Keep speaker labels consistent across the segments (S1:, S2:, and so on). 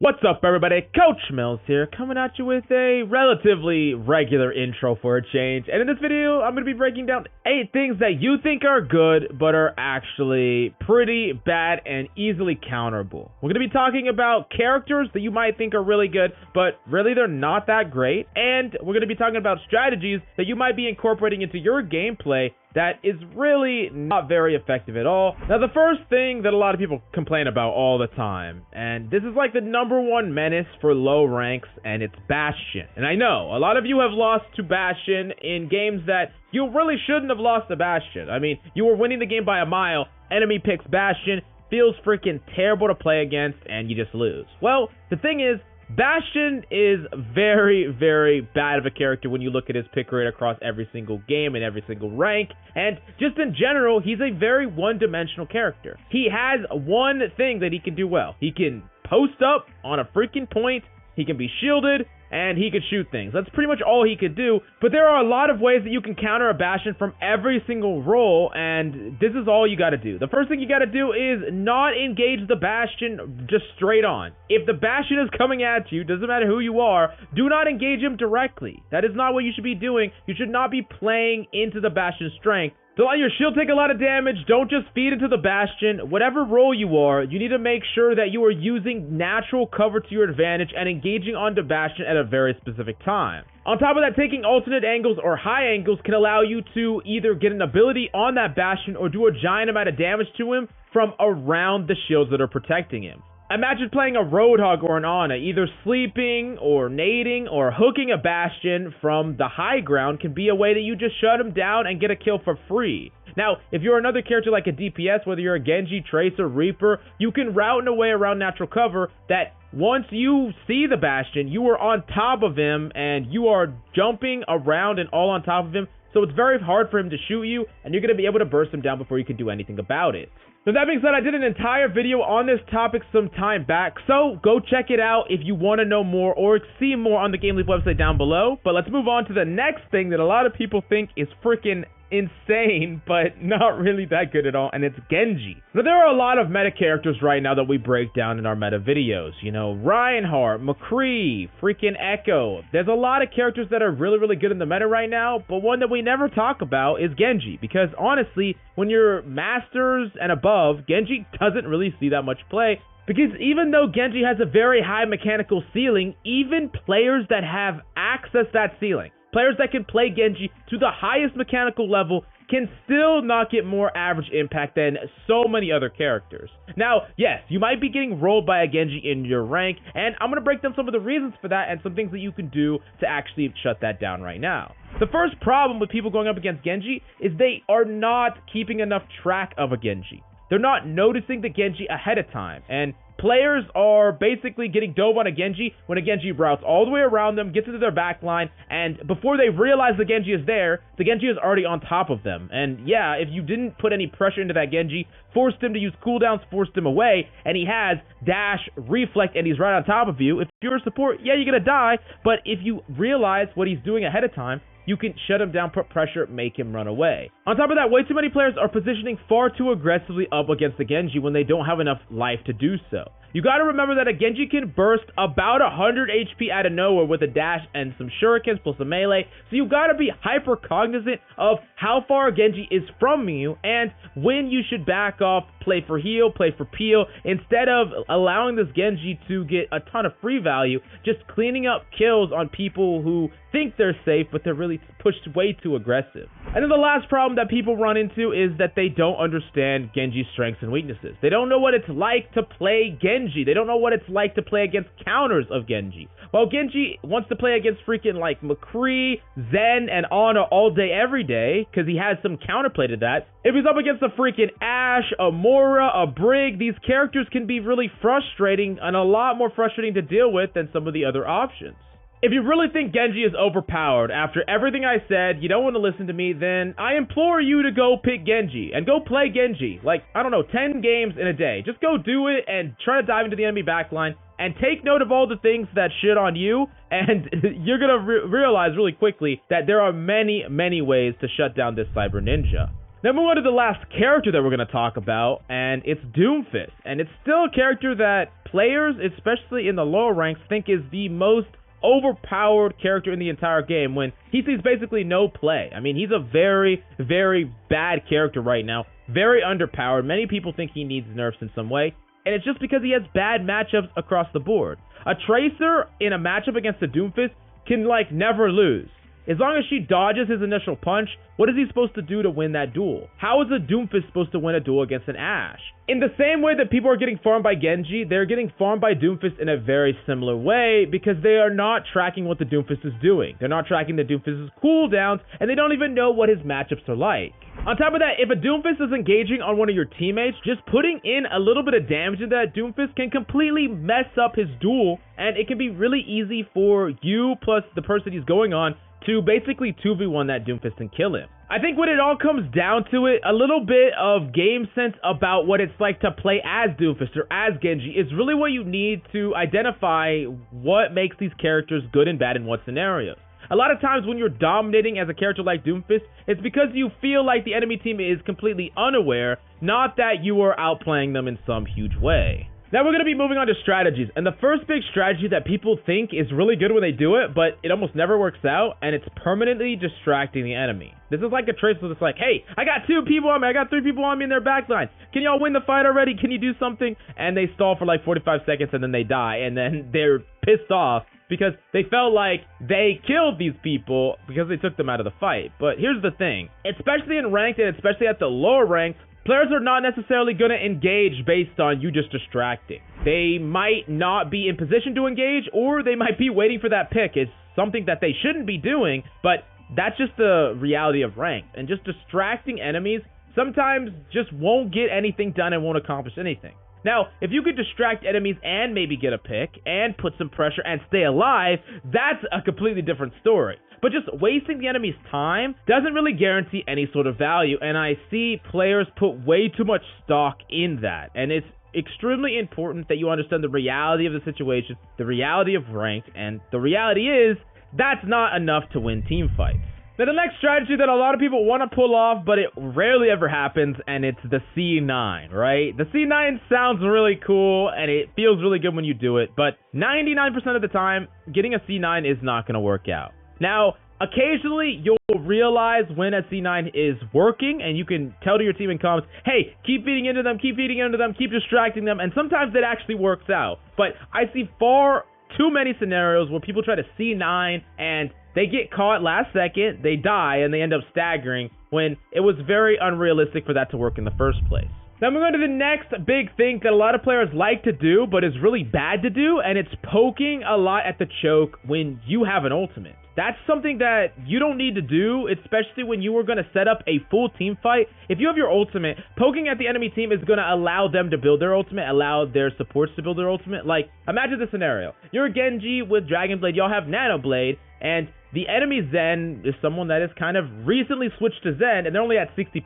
S1: What's up, everybody? Coach Mills here, coming at you with a relatively regular intro for a change. And in this video, I'm going to be breaking down 8 things that you think are good, but are actually pretty bad and easily counterable. We're going to be talking about characters that you might think are really good, but really they're not that great. And we're going to be talking about strategies that you might be incorporating into your gameplay that is really not very effective at all. Now, the first thing that a lot of people complain about all the time, and this is like the #1 menace for low ranks, and it's Bastion. And I know, a lot of you have lost to Bastion in games that you really shouldn't have lost to Bastion. I mean, you were winning the game by a mile, enemy picks Bastion, feels freaking terrible to play against, and you just lose. Well, the thing is, Bastion is very, very bad of a character when you look at his pick rate across every single game and every single rank, and just in general, he's a very one-dimensional character. He has one thing that he can do well. He can post up on a freaking point, he can be shielded, and he could shoot things. That's pretty much all he could do, but there are a lot of ways that you can counter a Bastion from every single role, and this is all you gotta do. The first thing you gotta do is not engage the Bastion just straight on. If the Bastion is coming at you, doesn't matter who you are, do not engage him directly. That is not what you should be doing. You should not be playing into the Bastion's strength. To let your shield take a lot of damage, don't just feed into the Bastion. Whatever role you are, you need to make sure that you are using natural cover to your advantage and engaging onto Bastion at a very specific time. On top of that, taking alternate angles or high angles can allow you to either get an ability on that Bastion or do a giant amount of damage to him from around the shields that are protecting him. Imagine playing a Roadhog or an Ana, either sleeping or nading or hooking a Bastion from the high ground can be a way that you just shut him down and get a kill for free. Now, if you're another character like a DPS, whether you're a Genji, Tracer, Reaper, you can route in a way around natural cover that once you see the Bastion, you are on top of him and you are jumping around and all on top of him, so it's very hard for him to shoot you, and you're going to be able to burst him down before you can do anything about it. So that being said, I did an entire video on this topic some time back, so go check it out if you want to know more or see more on the Game Leap website down below. But let's move on to the next thing that a lot of people think is freaking insane, but not really that good at all, and it's Genji. Now, there are a lot of meta characters right now that we break down in our meta videos. You know, Reinhardt, McCree, freaking Echo. There's a lot of characters that are really, really good in the meta right now, but one that we never talk about is Genji, because honestly, when you're Masters and above, Genji doesn't really see that much play. Because even though Genji has a very high mechanical ceiling, even players that have accessed that ceiling, players that can play Genji to the highest mechanical level, can still not get more average impact than so many other characters. Now, yes, you might be getting rolled by a Genji in your rank, and I'm going to break down some of the reasons for that and some things that you can do to actually shut that down right now. The first problem with people going up against Genji is they are not keeping enough track of a Genji. They're not noticing the Genji ahead of time, and players are basically getting dove on a Genji when a Genji routes all the way around them, gets into their back line, and before they realize the Genji is there, the Genji is already on top of them. And yeah, if you didn't put any pressure into that Genji, forced him to use cooldowns, forced him away, and he has dash, reflect, and he's right on top of you, if you're a support, yeah, you're gonna die, but if you realize what he's doing ahead of time, you can shut him down, put pressure, make him run away. On top of that, way too many players are positioning far too aggressively up against the Genji when they don't have enough life to do so. You gotta remember that a Genji can burst about 100 HP out of nowhere with a dash and some shurikens plus a melee, so you gotta be hyper cognizant of how far a Genji is from you and when you should back off, play for heal, play for peel, instead of allowing this Genji to get a ton of free value, just cleaning up kills on people who think they're safe, but they're really pushed way too aggressive. And then the last problem that people run into is that they don't understand Genji's strengths and weaknesses. They don't know what it's like to play Genji. They don't know what it's like to play against counters of Genji. While Genji wants to play against freaking like McCree, Zen, and Ana all day, every day, because he has some counterplay to that, if he's up against a freaking Ashe, a Moira, a Brig, these characters can be really frustrating and a lot more frustrating to deal with than some of the other options. If you really think Genji is overpowered after everything I said, you don't want to listen to me, then I implore you to go pick Genji and go play Genji. Like, I don't know, 10 games in a day. Just go do it and try to dive into the enemy backline and take note of all the things that shit on you, and you're going to realize really quickly that there are many, many ways to shut down this cyber ninja. Now move on to the last character that we're going to talk about, and it's Doomfist. And it's still a character that players, especially in the lower ranks, think is the most overpowered character in the entire game when he sees basically no play. I mean, he's a very, very bad character right now. Very underpowered. Many people think he needs nerfs in some way, and it's just because he has bad matchups across the board. A Tracer in a matchup against a Doomfist can, like, never lose. As long as she dodges his initial punch, what is he supposed to do to win that duel? How is a Doomfist supposed to win a duel against an Ashe? In the same way that people are getting farmed by Genji, they're getting farmed by Doomfist in a very similar way because they are not tracking what the Doomfist is doing. They're not tracking the Doomfist's cooldowns, and they don't even know what his matchups are like. On top of that, if a Doomfist is engaging on one of your teammates, just putting in a little bit of damage into that Doomfist can completely mess up his duel, and it can be really easy for you plus the person he's going on to basically 2v1 that Doomfist and kill him. I think when it all comes down to it, a little bit of game sense about what it's like to play as Doomfist or as Genji is really what you need to identify what makes these characters good and bad in what scenarios. A lot of times when you're dominating as a character like Doomfist, it's because you feel like the enemy team is completely unaware, not that you are outplaying them in some huge way. Now we're going to be moving on to strategies, and the first big strategy that people think is really good when they do it, but it almost never works out, and it's permanently distracting the enemy. This is like a Tracer that's like, hey, I got 2 people on me, I got 3 people on me in their backline. Can y'all win the fight already? Can you do something? And they stall for like 45 seconds, and then they die, and then they're pissed off because they felt like they killed these people because they took them out of the fight. But here's the thing, especially in ranked and especially at the lower ranks, players are not necessarily going to engage based on you just distracting. They might not be in position to engage, or they might be waiting for that pick. It's something that they shouldn't be doing, but that's just the reality of ranked. And just distracting enemies sometimes just won't get anything done and won't accomplish anything. Now, if you could distract enemies and maybe get a pick and put some pressure and stay alive, that's a completely different story. But just wasting the enemy's time doesn't really guarantee any sort of value, and I see players put way too much stock in that. And it's extremely important that you understand the reality of the situation, the reality of ranked, and the reality is that's not enough to win team fights. Now, the next strategy that a lot of people want to pull off, but it rarely ever happens, and it's the C9, right? The C9 sounds really cool, and it feels really good when you do it, but 99% of the time, getting a C9 is not going to work out. Now, occasionally, you'll realize when a C9 is working, and you can tell to your team in comments, hey, keep feeding into them, keep feeding into them, keep distracting them, and sometimes that actually works out. But I see far too many scenarios where people try to C9, and they get caught last second, they die, and they end up staggering when it was very unrealistic for that to work in the first place. Now I'm going to the next big thing that a lot of players like to do, but is really bad to do, and it's poking a lot at the choke when you have an ultimate. That's something that you don't need to do, especially when you are going to set up a full team fight. If you have your ultimate, poking at the enemy team is going to allow them to build their ultimate, allow their supports to build their ultimate. Like, imagine the scenario. You're a Genji with Dragon Blade, y'all have Nano Blade, and the enemy Zen is someone that has kind of recently switched to Zen, and they're only at 60%.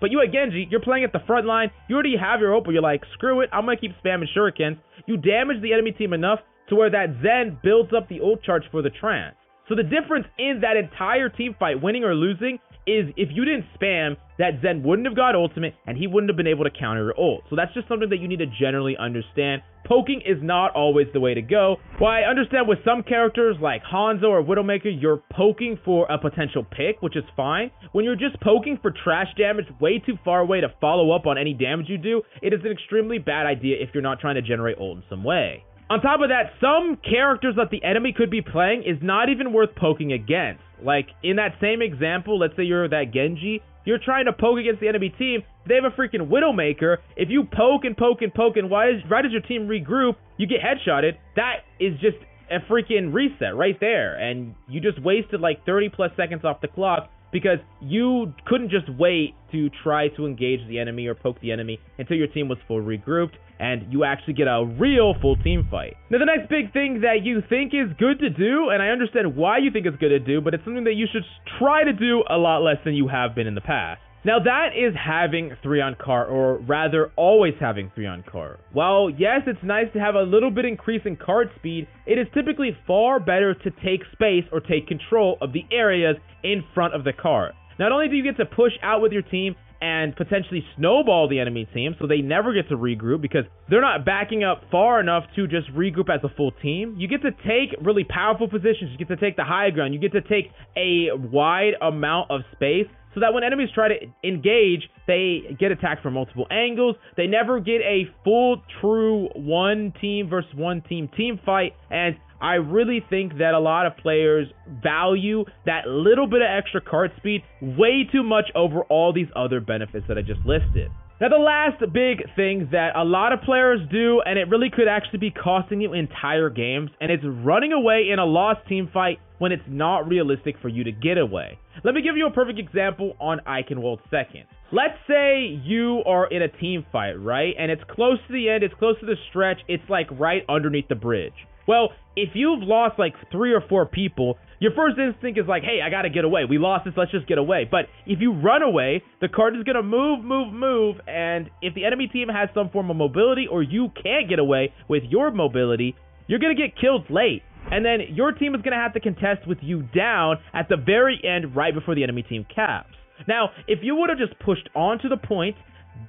S1: But you at Genji, you're playing at the front line, you already have your ult, but you're like, screw it, I'm going to keep spamming shurikens. You damage the enemy team enough to where that Zen builds up the ult charge for the trance. So the difference in that entire team fight, winning or losing, is if you didn't spam, that Zen wouldn't have got ultimate, and he wouldn't have been able to counter your ult. So that's just something that you need to generally understand. Poking is not always the way to go. While I understand with some characters like Hanzo or Widowmaker, you're poking for a potential pick, which is fine. When you're just poking for trash damage way too far away to follow up on any damage you do, it is an extremely bad idea if you're not trying to generate ult in some way. On top of that, some characters that the enemy could be playing is not even worth poking against. Like, in that same example, let's say you're that Genji, you're trying to poke against the enemy team, they have a freaking Widowmaker. If you poke and poke and poke, and right as your team regroup, you get headshotted, that is just a freaking reset right there. And you just wasted like 30 plus seconds off the clock because you couldn't just wait to try to engage the enemy or poke the enemy until your team was full regrouped and you actually get a real full team fight. Now, the next big thing that you think is good to do, and I understand why you think it's good to do, but it's something that you should try to do a lot less than you have been in the past. Now, that is having 3 on cart, or rather always having 3 on cart. While yes, it's nice to have a little bit increase in cart speed, it is typically far better to take space or take control of the areas in front of the cart. Not only do you get to push out with your team, and potentially snowball the enemy team so they never get to regroup because they're not backing up far enough to just regroup as a full team. You get to take really powerful positions. You get to take the high ground. You get to take a wide amount of space so that when enemies try to engage, they get attacked from multiple angles. They never get a full, true one team versus one team fight. And I really think that a lot of players value that little bit of extra card speed way too much over all these other benefits that I just listed. Now, the last big thing that a lot of players do, and it really could actually be costing you entire games, and it's running away in a lost team fight when it's not realistic for you to get away. Let me give you a perfect example on Eichenwald second. Let's say you are in a team fight, right? And it's close to the end, it's close to the stretch, it's like right underneath the bridge. Well, if you've lost like 3 or 4 people, your first instinct is like, hey, I gotta get away. We lost this, let's just get away. But if you run away, the card is gonna move, and if the enemy team has some form of mobility or you can't get away with your mobility, you're gonna get killed late. And then your team is gonna have to contest with you down at the very end right before the enemy team caps. Now, if you would have just pushed onto the point,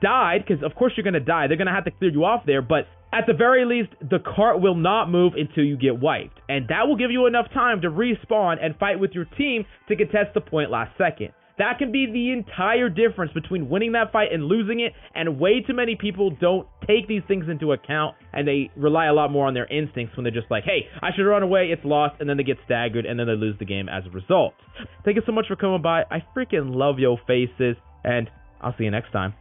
S1: died, because of course you're gonna die, they're gonna have to clear you off there, but at the very least, the cart will not move until you get wiped. And that will give you enough time to respawn and fight with your team to contest the point last second. That can be the entire difference between winning that fight and losing it, and way too many people don't take these things into account, and they rely a lot more on their instincts when they're just like, hey, I should run away, it's lost, and then they get staggered, and then they lose the game as a result. Thank you so much for coming by. I freaking love your faces, and I'll see you next time.